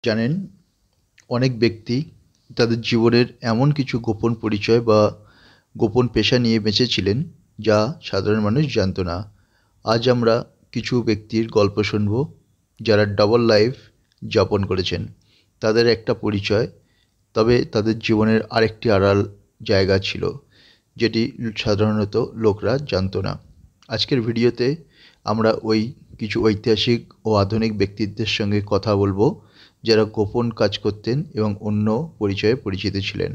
জানেন, অনেক ব্যক্তি তাদের জীবনের এমন কিছু গোপন পরিচয় বা গোপন পেশা নিয়ে বেঁচেছিলেন যা সাধারণ মানুষ জানত না। আজ আমরা কিছু ব্যক্তির গল্প শুনব যারা ডাবল লাইফ যাপন করেছেন। তাদের একটা পরিচয়, তবে তাদের জীবনের আরেকটি আড়াল জায়গা ছিল যেটি সাধারণত লোকরা জানত না। আজকের ভিডিওতে আমরা ওই কিছু ঐতিহাসিক ও আধুনিক ব্যক্তিত্বের সঙ্গে কথা বলবো যারা গোপন কাজ করতেন এবং অন্য পরিচয়ে পরিচিত ছিলেন।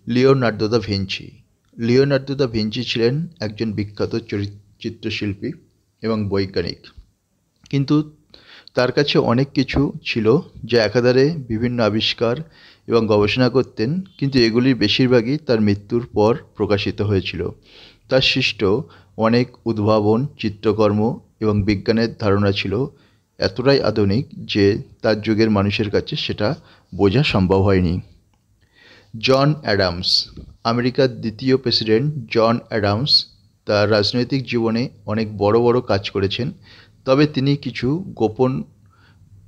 Leonardo da Vinci. Leonardo da Vinci ছিলেন একজন বিখ্যাত চিত্রশিল্পী এবং বৈজ্ঞানিক, কিন্তু তার কাছে অনেক কিছু ছিল যা একাধারে বিভিন্ন আবিষ্কার এবং গবেষণা করতেন, কিন্তু এগুলির বেশিরভাগই তার মৃত্যুর পর প্রকাশিত হয়েছিল। তার সৃষ্ট অনেক উদ্ভাবন, চিত্রকর্ম এবং বিজ্ঞানের ধারণা ছিল এতটাই আধুনিক যে তার যুগের মানুষের কাছে সেটা বোঝা সম্ভব হয়নি। John Adams. আমেরিকার দ্বিতীয় প্রেসিডেন্ট জন অ্যাডামস তার রাজনৈতিক জীবনে অনেক বড় বড় কাজ করেছেন, তবে তিনি কিছু গোপন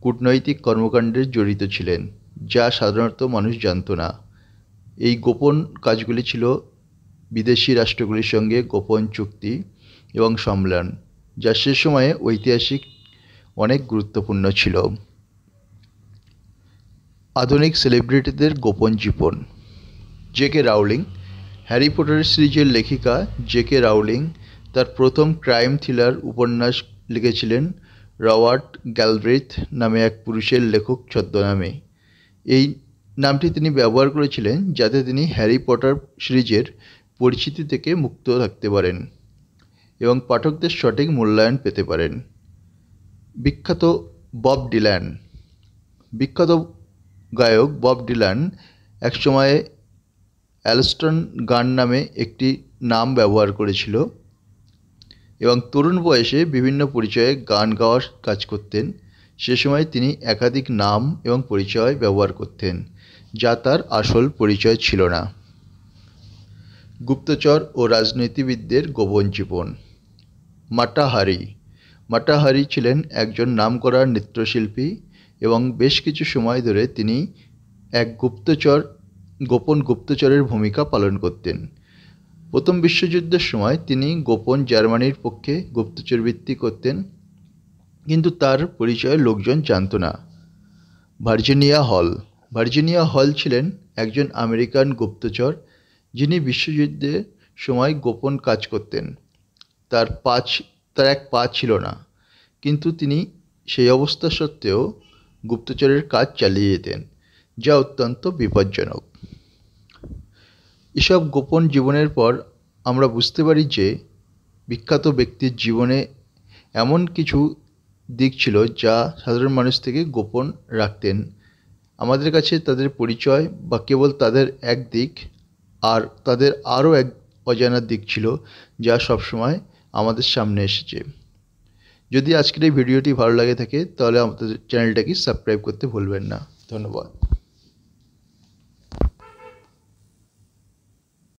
কূটনৈতিক কর্মকাণ্ডে জড়িত ছিলেন যা সাধারণত মানুষ জানত না। এই গোপন কাজগুলি ছিল বিদেশি রাষ্ট্রগুলির সঙ্গে গোপন চুক্তি এবং সম্মেলন, যা সে সময়ে ঐতিহাসিক অনেক গুরুত্বপূর্ণ ছিল। আধুনিক সেলিব্রিটিদের গোপন জীবন। জে.কে রাউলিং। হ্যারি পটার সিরিজের লেখিকা জে.কে রাউলিং তার প্রথম ক্রাইম থ্রিলার উপন্যাস লিখেছিলেন রবার্ট গ্যালব্রেথ নামে এক পুরুষের লেখক ছদ্মনামে। এই নামটি তিনি ব্যবহার করেছিলেন যাতে তিনি হ্যারি পটার সিরিজের পরিচিতি থেকে মুক্ত থাকতে পারেন এবং পাঠকদের সঠিক মূল্যায়ন পেতে পারেন। বিখ্যাত বব ডিলান। বিখ্যাত গায়ক বব ডিলান একসময় অ্যালস্টন গান নামে একটি নাম ব্যবহার করেছিল এবং তরুণ বয়সে বিভিন্ন পরিচয়ে গান গাওয়ার কাজ করতেন। সে সময় তিনি একাধিক নাম এবং পরিচয় ব্যবহার করতেন যা তার আসল পরিচয় ছিল না। গুপ্তচর ও রাজনীতিবিদদের গোপন জীবন। মাটা হারি। মাটা হারি ছিলেন একজন নামকরা নৃত্যশিল্পী এবং বেশ কিছু সময় ধরে তিনি এক গোপন গুপ্তচরের ভূমিকা পালন করতেন। প্রথম বিশ্বযুদ্ধের সময় তিনি গোপন জার্মানির পক্ষে গুপ্তচরবৃত্তি করতেন, কিন্তু তার পরিচয় লোকজন জানত না। ভার্জিনিয়া হল। ভার্জিনিয়া হল ছিলেন একজন আমেরিকান গুপ্তচর যিনি বিশ্বযুদ্ধের সময় গোপন কাজ করতেন। তার এক পা ছিল না, কিন্তু তিনি সেই অবস্থা সত্ত্বেও গুপ্তচরের কাজ চালিয়ে যেতেন, যা অত্যন্ত বিপজ্জনক। এসব গোপন জীবনের পর আমরা বুঝতে পারি যে বিখ্যাত ব্যক্তির জীবনে এমন কিছু দিক ছিল যা সাধারণ মানুষ থেকে গোপন রাখতেন। আমাদের কাছে তাদের পরিচয় বা কেবল তাদের এক দিক, আর তাদের আরও এক অজানা দিক ছিল যা সবসময় আমাদের সামনে এসেছে। যদি আজকের এই ভিডিওটি ভালো লাগে থাকে তাহলে আমাদের চ্যানেলটাকে সাবস্ক্রাইব করতে ভুলবেন না। ধন্যবাদ।